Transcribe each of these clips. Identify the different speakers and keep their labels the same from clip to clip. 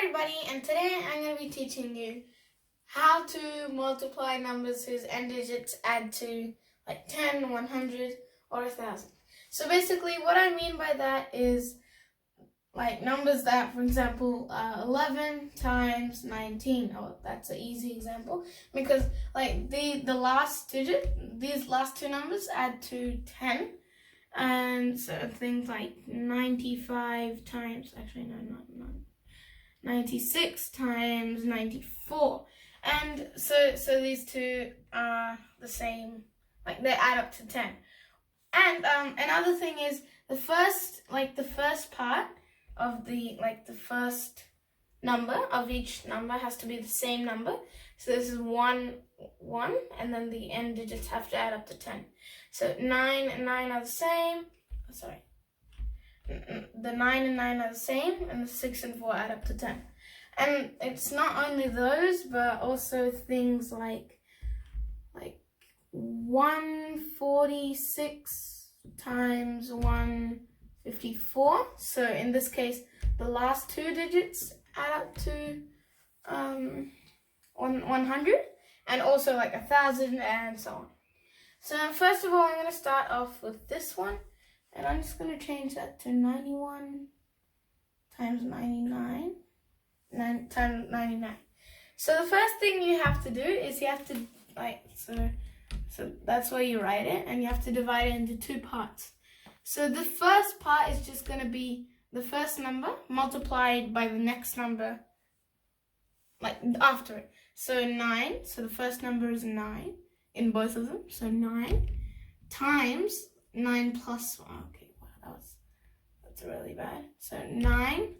Speaker 1: everybody, and today I'm going to be teaching you how to multiply numbers whose end digits add to like 10, 100, or 1,000. So basically what I mean by that is like numbers that, for example, 11 times 19. Oh, that's an easy example because like the last digit, these last two numbers add to 10. And so things like 95 times, actually no, not 96 times 94. And so these two are the same, like they add up to 10. And another thing is the first part of the first number of each number has to be the same number. So this is 1, 1, and then the end digits have to add up to 10. So 9 and 9 are the same. Sorry. The 9 and 9 are the same, and the 6 and 4 add up to 10. And it's not only those, but also things like 146 times 154. So in this case, the last two digits add up to 100, and also like 1,000 and so on. So first of all, I'm going to start off with this one, and I'm just going to change that to 91 times 99, 9 times 99. So the first thing you have to do is you have to so that's where you write it, and you have to divide it into two parts. So the first part is just going to be the first number multiplied by the next number like after it. So 9, so the first number is 9 in both of them. So 9 times 9 plus 1. Okay, wow, that's really bad. So 9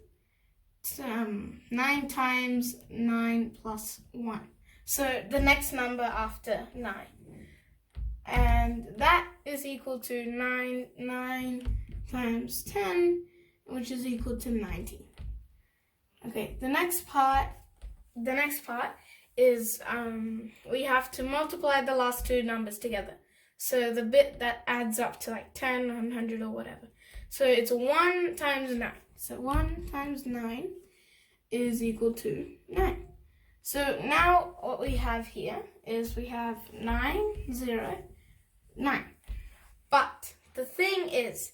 Speaker 1: times 9 plus 1. So the next number after 9. And that is equal to 9 times 10, which is equal to 90. Okay, the next part is we have to multiply the last two numbers together. So the bit that adds up to like 10, 100, or whatever. So it's 1 times 9. So 1 times 9 is equal to 9. So now what we have here is we have 909. But the thing is,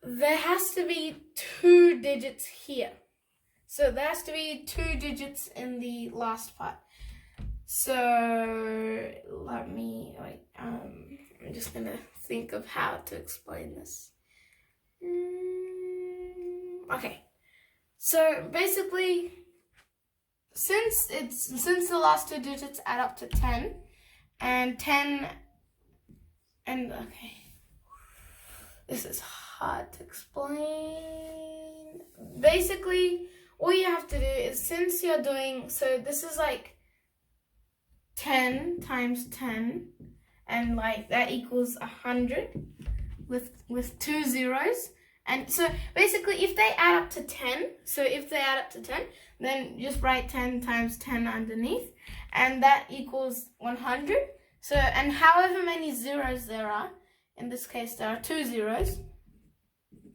Speaker 1: there has to be 2 digits here. So there has to be 2 digits in the last part. So let me I'm just gonna think of how to explain this. Okay. So basically, since the last 2 digits add up to 10, and 10 and okay. This is hard to explain. Basically, all you have to do is, since you're doing, so this is like 10 times 10, and like that equals 100 with 2 zeros. And so basically, if they add up to 10, then just write 10 times 10 underneath, and that equals 100. So, and however many zeros there are, in this case there are 2 zeros.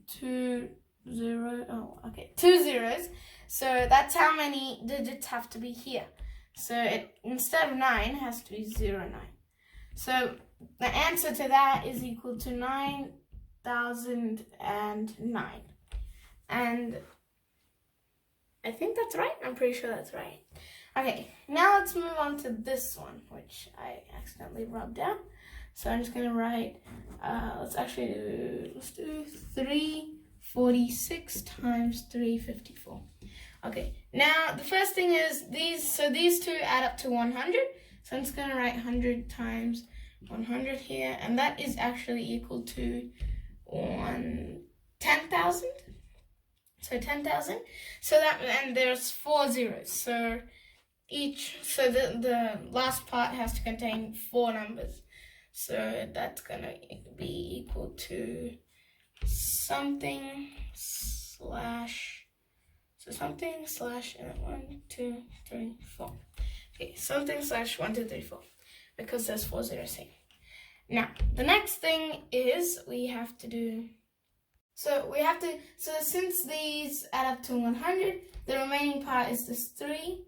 Speaker 1: 2 zeros. So that's how many digits have to be here. So instead of 9, it has to be 09. So the answer to that is equal to 9,009. And I think that's right. I'm pretty sure that's right. Okay, now let's move on to this one, which I accidentally rubbed out. So I'm just going to write, let's do 346 times 354. Okay, now the first thing is these two add up to 100. So I'm just going to write 100 times 100 here, and that is actually equal to 10,000. So 10,000. So that, and there's 4 zeros. So the last part has to contain 4 numbers. So that's gonna be equal to something slash 1, 2, 3, 4. Okay, something slash 1, 2, 3, 4, because there's 4 zeros here. Now the next thing is we have to do So we have to, so since these add up to 100, the remaining part is this 3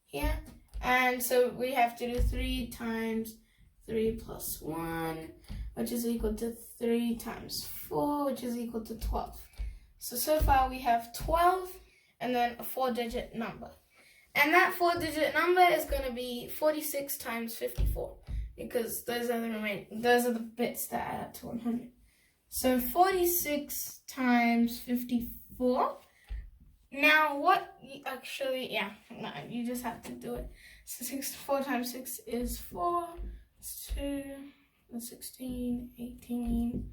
Speaker 1: here. And so we have to do 3 times 3 plus 1, which is equal to 3 times 4, which is equal to 12. So far we have 12 and then a 4-digit number. And that 4-digit number is going to be 46 times 54, because those are the bits that add up to 100. So 46 times 54. Now what, actually, yeah, no, you just have to do it. So 4 times 6 is 4, 2, 16, 18,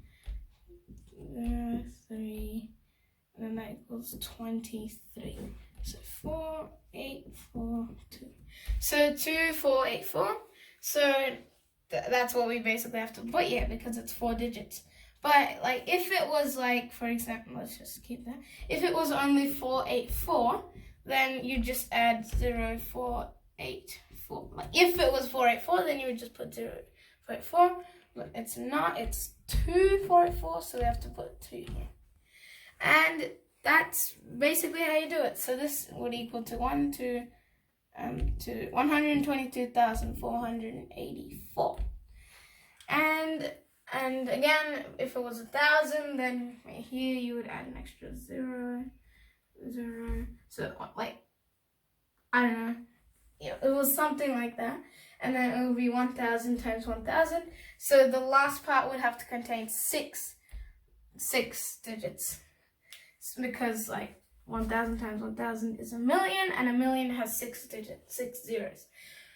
Speaker 1: 3, and then that equals 23. So 4, 8, 4, 2. So 2, 4, 8, 4. So that's what we basically have to put here because it's 4 digits. But like if it was like, for example, let's just keep that. If it was only 4, 8, 4, then you just add 0, 4, 8, 4. Like if it was 4, 8, 4, then you would just put 0, 4, 8, 4. But it's not, it's 2, 4, 8, 4, so we have to put 2 here. And that's basically how you do it. So this would equal to 122,484. And again, if it was 1,000, then right here you would add an extra 0, 0. So like, I don't know, yeah, it was something like that. And then it would be 1,000 times 1,000. So the last part would have to contain six digits. It's because like 1,000 times 1,000 is 1,000,000, and 1,000,000 has 6 digits, 6 zeros.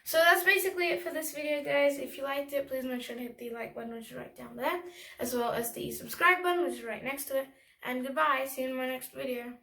Speaker 1: So that's basically it for this video, guys. If you liked it, please make sure to hit the like button, which is right down there, as well as the subscribe button, which is right next to it. And goodbye. See you in my next video.